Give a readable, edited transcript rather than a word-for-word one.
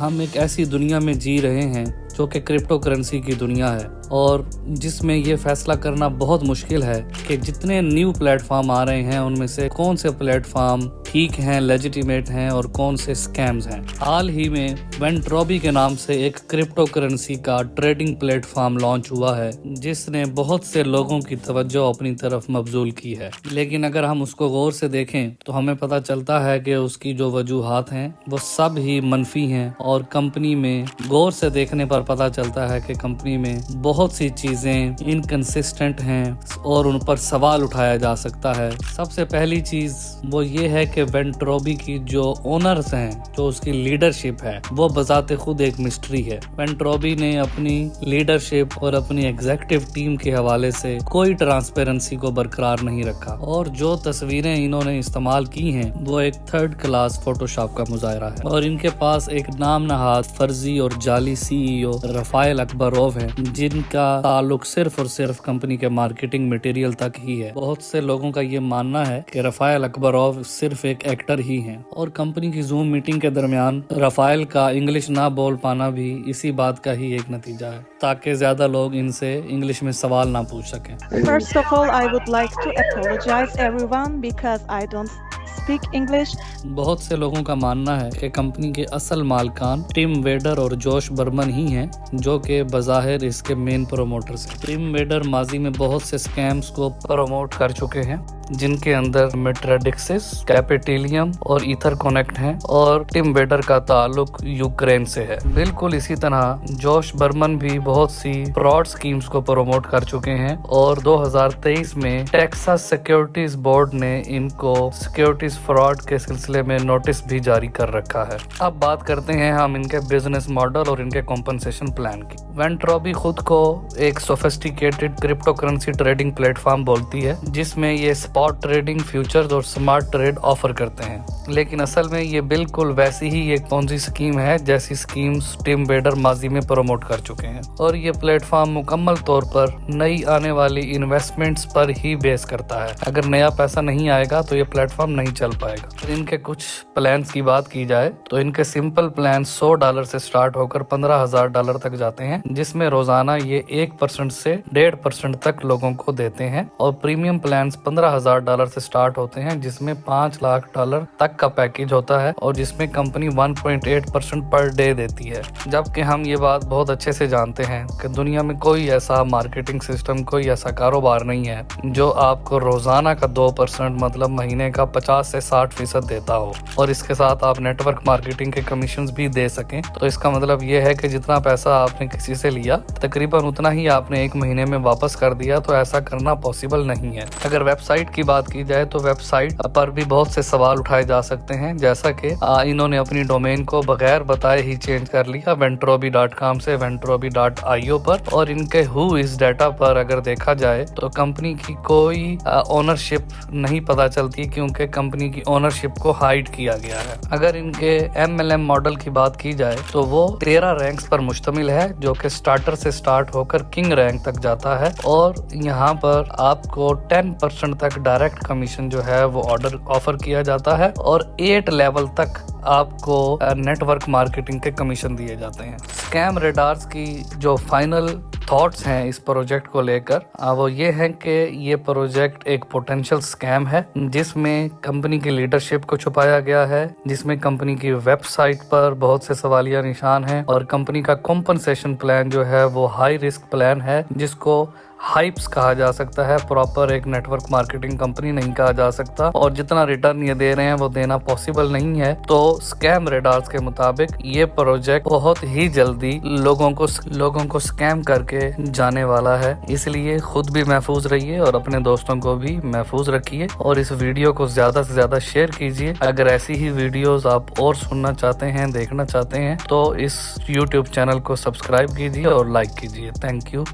ہم ایک ایسی دنیا میں جی رہے ہیں جو کہ کرپٹو کرنسی کی دنیا ہے، اور جس میں یہ فیصلہ کرنا بہت مشکل ہے کہ جتنے نیو پلیٹ فارم آ رہے ہیں ان میں سے کون سے پلیٹ فارم ٹھیک ہیں، لیجیٹیمیٹ ہیں، اور کون سے سکیمز ہیں۔ حال ہی میں وینٹروبی کے نام سے ایک کرپٹو کرنسی کا ٹریڈنگ پلیٹ فارم لانچ ہوا ہے، جس نے بہت سے لوگوں کی توجہ اپنی طرف مبذول کی ہے، لیکن اگر ہم اس کو غور سے دیکھیں تو ہمیں پتہ چلتا ہے کہ اس کی جو وجوہات ہیں وہ سب ہی منفی ہیں، اور کمپنی میں غور سے دیکھنے پر پتہ چلتا ہے کہ کمپنی میں بہت سی چیزیں انکنسسٹنٹ ہیں اور ان پر سوال اٹھایا جا سکتا ہے۔ سب سے پہلی چیز وہ یہ ہے کہ وینٹروبی کی جو اونرز ہیں، جو اس کی لیڈرشپ ہے، وہ بذات خود ایک مسٹری ہے۔ وینٹروبی نے اپنی لیڈرشپ اور اپنی ایگزیکٹو ٹیم کے حوالے سے کوئی ٹرانسپیرنسی کو برقرار نہیں رکھا، اور جو تصویریں انہوں نے استعمال کی ہیں وہ ایک تھرڈ کلاس فوٹوشاپ کا مظاہرہ ہے، اور ان کے پاس ایک نام نہاد فرضی اور جعلی CEO رفائل اکبروف ہے، جن کا تعلق صرف اور صرف کمپنی کے مارکیٹنگ مٹیریل تک ہی ہے۔ بہت سے لوگوں کا یہ ماننا ہے کہ رفائل اکبروف صرف ایک ایکٹر ہی ہیں، اور کمپنی کی زوم میٹنگ کے درمیان رفائل کا انگلش نہ بول پانا بھی اسی بات کا ہی ایک نتیجہ ہے، تاکہ زیادہ لوگ ان سے انگلش میں سوال نہ پوچھ سکیں۔ First of all, I would like to apologize everyone because I don't speak English. بہت سے لوگوں کا ماننا ہے کہ کمپنی کے اصل مالکان ٹم ویڈر اور جوش برمن ہی ہیں، جو کہ بظاہر اس کے مین پروموٹرز ہیں۔ ٹم ویڈر ماضی میں بہت سے سکیمز کو پروموٹ کر چکے ہیں، جن کے اندر میٹراڈکسس، کیپیٹیلیم اور ایتھر کونیکٹ ہیں، اور ٹم ویڈر کا تعلق یوکرین سے ہے۔ بالکل اسی طرح جوش برمن بھی بہت سی فراڈ سکیمز کو پروموٹ کر چکے ہیں، اور 2023 میں ٹیکساس سیکیورٹیز بورڈ نے ان کو سیکیورٹیز فراڈ کے سلسلے میں نوٹس بھی جاری کر رکھا ہے۔ اب بات کرتے ہیں ہم ان کے بزنس ماڈل اور ان کے کمپنسیشن پلان کی۔ وینٹروبی خود کو ایک sophisticated crypto currency trading plate form بولتی ہے، جس میں یہ اسپاٹ ٹریڈنگ، فیوچرز اور سمارٹ ٹریڈ آفر کرتے ہیں، لیکن اصل میں یہ بالکل ویسی ہی ایک پونزی سکیم ہے جیسی سکیمز ٹم ویڈر ماضی میں پروموٹ کر چکے ہیں، اور یہ پلیٹ فارم مکمل طور پر نئی آنے والی انویسٹمنٹس پر ہی بیس کرتا ہے۔ اگر نیا پیسہ نہیں آئے گا تو یہ پلیٹ فارم نہیں چل پائے گا۔ ان کے کچھ پلانز کی بات کی جائے تو ان کے سمپل پلان $100 سے سٹارٹ ہو کر $15,000 تک جاتے ہیں، جس میں روزانہ یہ 1% سے 1.5% تک لوگوں کو دیتے ہیں، اور پریمیم پلانز $15,000 سے سٹارٹ ہوتے ہیں، جس میں $5 لاکھ تک کا پیکیج ہوتا ہے، اور جس میں کمپنی 1.8% پر ڈے دیتی ہے۔ جبکہ ہم یہ بات بہت اچھے سے جانتے ہیں کہ دنیا میں کوئی ایسا مارکیٹنگ سسٹم، کوئی ایسا کاروبار نہیں ہے جو آپ کو روزانہ کا 2% مطلب مہینے کا 50 سے 60% دیتا ہو، اور اس کے ساتھ آپ نیٹ ورک مارکیٹنگ کے کمیشنز بھی دے سکیں۔ تو اس کا مطلب یہ ہے کہ جتنا پیسہ آپ نے کسی سے لیا تقریباً اتنا ہی آپ نے ایک مہینے میں واپس کر دیا، تو ایسا کرنا پاسبل نہیں ہے۔ اگر ویب سائٹ کی بات کی جائے تو ویب سائٹ پر بھی بہت سے سوال اٹھائے جا سکتے ہیں، جیسا کہ انہوں نے اپنی ڈومین کو بغیر بتائے ہی چینج کر لیا ventrobi.com سے ventrobi.io پر، اور ان کے who is ڈیٹا پر اگر دیکھا جائے تو کمپنی کی کوئی اونرشپ نہیں پتہ چلتی، کیونکہ کمپنی کی اونرشپ کو ہائیڈ کیا گیا ہے۔ اگر ان کے MLM ماڈل کی بات کی جائے تو وہ 13 رینکس پر مشتمل ہے، جو کہ سٹارٹر سے سٹارٹ ہو کر کنگ رینک تک جاتا ہے، اور یہاں پر آپ کو 10% تک ڈائریکٹ کمیشن جو ہے وہ آفر کیا جاتا ہے، اور 8 لیول تک آپ کو نیٹ ورک مارکیٹنگ کے کمیشن دیے جاتے ہیں۔ اسکیم ریڈارز کی جو فائنل تھاٹس ہیں اس پروجیکٹ کو لے کر وہ یہ ہے کہ یہ پروجیکٹ ایک پوٹینشل اسکیم ہے، جس میں کمپنی کی لیڈرشپ کو چھپایا گیا ہے، جس میں کمپنی کی ویب سائٹ پر بہت سے سوالیہ نشان ہیں، اور کمپنی کا کمپنسیشن پلان جو ہے وہ ہائی رسک پلان ہے، جس کو ہائپس کہا جا سکتا ہے، پراپر ایک نیٹ ورک مارکیٹنگ کمپنی نہیں کہا جا سکتا، اور جتنا ریٹرن یہ دے رہے ہیں وہ دینا پاسبل نہیں ہے۔ تو اسکیم ریڈارز کے مطابق یہ پروجیکٹ بہت ہی جلدی لوگوں کو اسکیم کر کے جانے والا ہے، اس لیے خود بھی محفوظ رہیے اور اپنے دوستوں کو بھی محفوظ رکھیے، اور اس ویڈیو کو زیادہ سے زیادہ شیئر کیجیے۔ اگر ایسی ہی ویڈیوز آپ اور سننا چاہتے ہیں، دیکھنا چاہتے ہیں، تو اس YouTube چینل کو سبسکرائب کیجیے اور لائک کیجیے۔ Thank you.